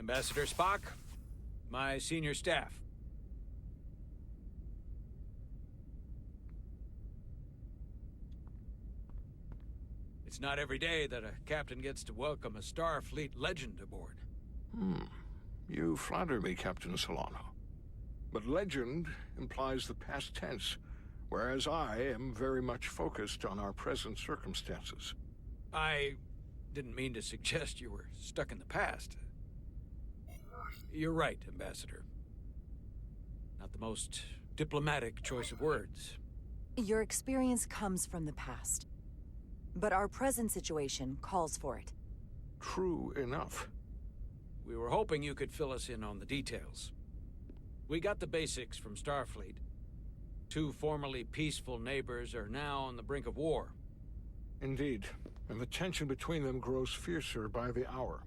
Ambassador Spock, my senior staff. It's not every day that a captain gets to welcome a Starfleet legend aboard. You flatter me, Captain Solano. But legend implies the past tense, whereas I am very much focused on our present circumstances. I didn't mean to suggest you were stuck in the past. You're right, Ambassador. Not the most diplomatic choice of words. Your experience comes from the past. But our present situation calls for it. True enough. We were hoping you could fill us in on the details. We got the basics from Starfleet. Two formerly peaceful neighbors are now on the brink of war. Indeed, and the tension between them grows fiercer by the hour.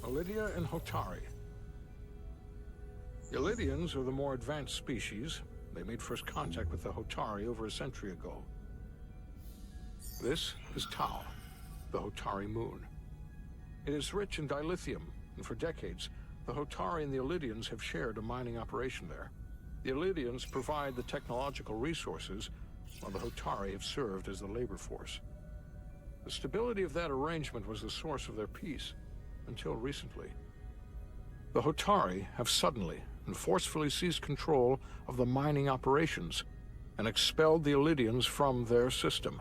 Lydia and Hotari. The Lydians are the more advanced species. They made first contact with the Hotari over a century ago. This is Tau, the Hotari moon. It is rich in dilithium, and for decades, the Hotari and the Illydians have shared a mining operation there. The Illydians provide the technological resources, while the Hotari have served as the labor force. The stability of that arrangement was the source of their peace, until recently. The Hotari have suddenly and forcefully seized control of the mining operations and expelled the Illydians from their system.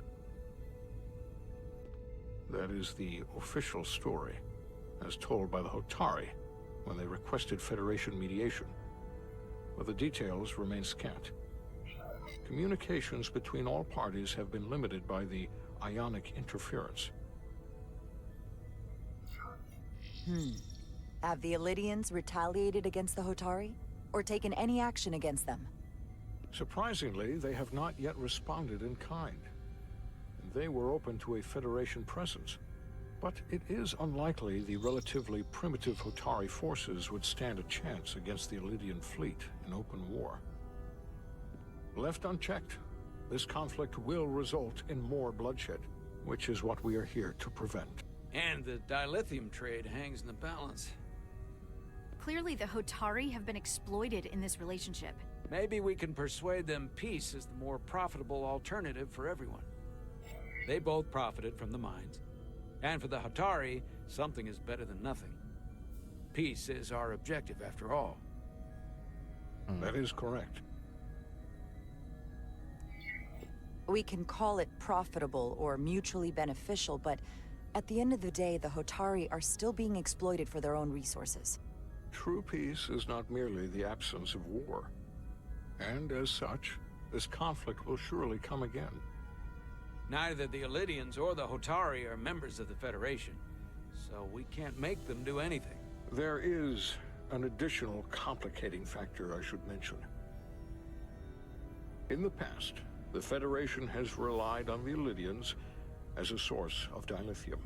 That is the official story, as told by the Hotari when they requested Federation mediation, but the details remain scant. Communications between all parties have been limited by the ionic interference. Have the Illydians retaliated against the Hotari? Or taken any action against them? Surprisingly, they have not yet responded in kind. They were open to a Federation presence, but it is unlikely the relatively primitive Hotari forces would stand a chance against the Illydian fleet in open war. Left unchecked, this conflict will result in more bloodshed, which is what we are here to prevent. And the dilithium trade hangs in the balance. Clearly, the Hotari have been exploited in this relationship. Maybe we can persuade them peace is the more profitable alternative for everyone. They both profited from the mines. And for the Hotari, something is better than nothing. Peace is our objective, after all. That is correct. We can call it profitable or mutually beneficial, but at the end of the day, the Hotari are still being exploited for their own resources. True peace is not merely the absence of war. And as such, this conflict will surely come again. Neither the Illydians or the Hotari are members of the Federation, so we can't make them do anything. There is an additional complicating factor I should mention. In the past, the Federation has relied on the Illydians as a source of dilithium.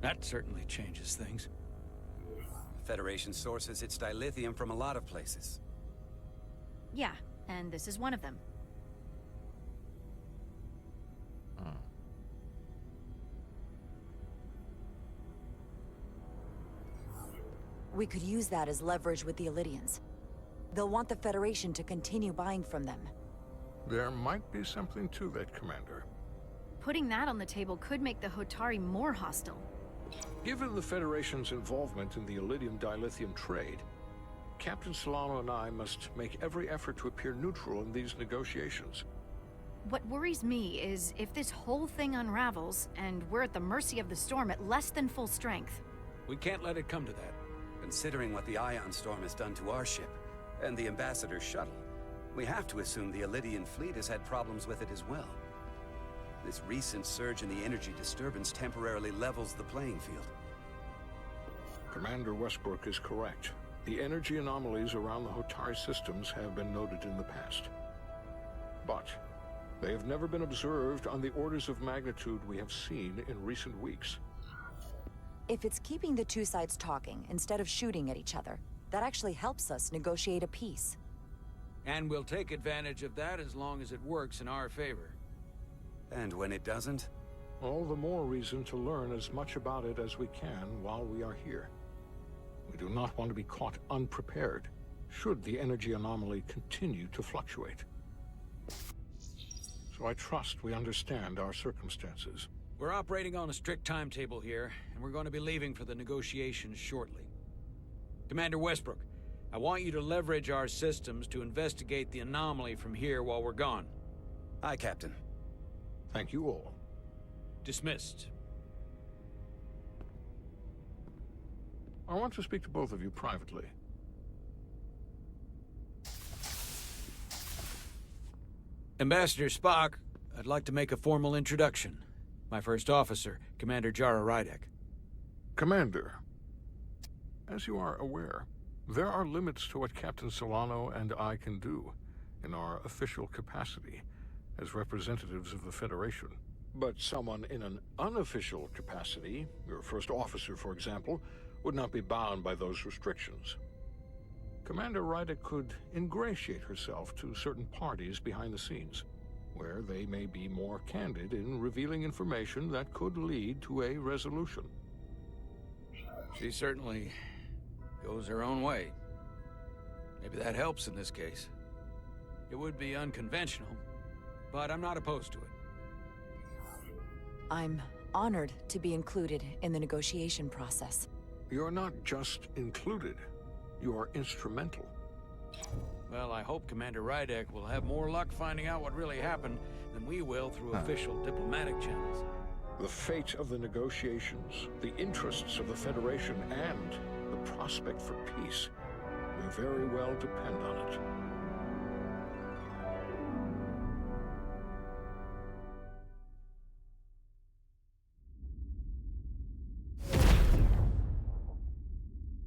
That certainly changes things. The Federation sources its dilithium from a lot of places. Yeah, and this is one of them. We could use that as leverage with the Illydians. They'll want the Federation to continue buying from them. There might be something to that, Commander. Putting that on the table could make the Hotari more hostile. Given the Federation's involvement in the Illydian dilithium trade, Captain Solano and I must make every effort to appear neutral in these negotiations. What worries me is if this whole thing unravels, and we're at the mercy of the storm at less than full strength. We can't let it come to that. Considering what the Ion Storm has done to our ship, and the Ambassador's shuttle, we have to assume the Illydian fleet has had problems with it as well. This recent surge in the energy disturbance temporarily levels the playing field. Commander Westbrook is correct. The energy anomalies around the Hotari systems have been noted in the past. But they have never been observed on the orders of magnitude we have seen in recent weeks. If it's keeping the two sides talking instead of shooting at each other, that actually helps us negotiate a peace. And we'll take advantage of that as long as it works in our favor. And when it doesn't? All the more reason to learn as much about it as we can while we are here. We do not want to be caught unprepared, should the energy anomaly continue to fluctuate. So I trust we understand our circumstances. We're operating on a strict timetable here, and we're going to be leaving for the negotiations shortly. Commander Westbrook, I want you to leverage our systems to investigate the anomaly from here while we're gone. Aye, Captain. Thank you all. Dismissed. I want to speak to both of you privately. Ambassador Spock, I'd like to make a formal introduction. My first officer, Commander Jara Rydek. Commander, as you are aware, there are limits to what Captain Solano and I can do in our official capacity as representatives of the Federation. But someone in an unofficial capacity, your first officer, for example, would not be bound by those restrictions. Commander Rydek could ingratiate herself to certain parties behind the scenes, where they may be more candid in revealing information that could lead to a resolution. She certainly goes her own way. Maybe that helps in this case. It would be unconventional, but I'm not opposed to it. I'm honored to be included in the negotiation process. You're not just included, you're instrumental. Well, I hope Commander Rydek will have more luck finding out what really happened than we will through official diplomatic channels. The fate of the negotiations, the interests of the Federation, and the prospect for peace may very well depend on it.